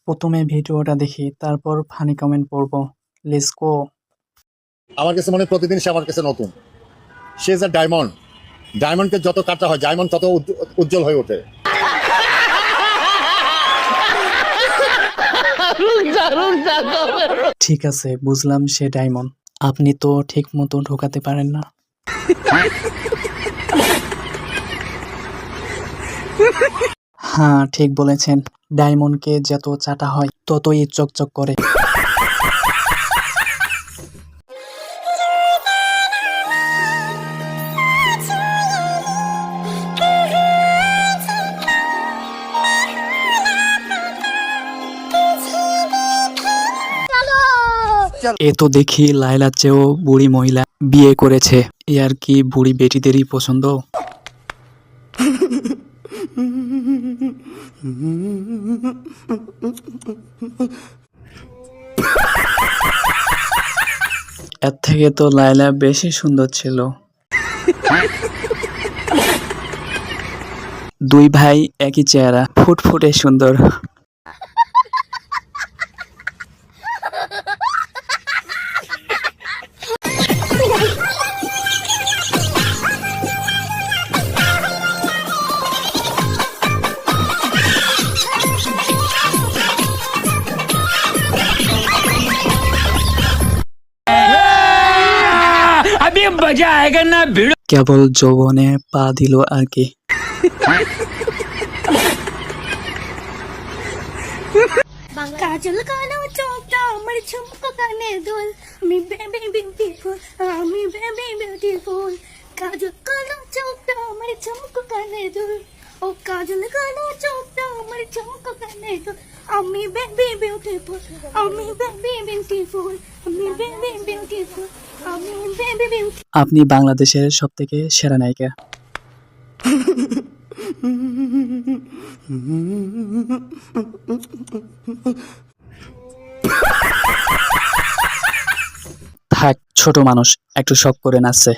প্রথমে ভিডিওটা দেখি, তারপর ফানি কমেন্ট পড়বো। Let's go. আমার কাছে মনে হয় প্রতিদিন সে আমার কাছে নতুন। সে ইজ আ ডায়মন্ড। ডায়মন্ডকে যত কাটা হয় ডায়মন্ড তত উজ্জ্বল হয়ে ওঠে। ঠিক আছে, বুঝলাম সে ডায়মন্ড। আপনি তো ঠিক মতো ঢোকাতে পারেন না। হ্যাঁ, ঠিক বলেছেন। ডায়মন্ডকে যত চাটা হয় ততই চকচক করে। এ তো দেখি লায়লার চেয়েও বুড়ি মহিলা বিয়ে করেছে। এ আর কি বুড়ি বেটিদেরই পছন্দ। এর থেকে তো লায়লা বেশি সুন্দর ছিল। দুই ভাই একই চেহারা, ফুটফুটে সুন্দর। अभी मजा आएगा ना भिड़ो। কেবল যৌবনে পা দিল আর কি। কাজল কালো চোখটা আমার ঝুমকো কানে দুল, আমি বেবি বিউটিফুল, আমি বেবি বিউটিফুল। কাজল কালো চোখটা আমার ঝুমকো কানে দুল, ও কাজল কালো চোখটা আমার ঝুমকো কানে দুল, আমি বেবি বিউটিফুল, আমি বেবি বিউটিফুল, আমি বেবি বিউটিফুল, আমি বেবি বিউটিফুল। আপনি বাংলাদেশের সবথেকে সেরা নায়িকা। থাক, ছোট মানুষ একটু শখ করে নাচছে।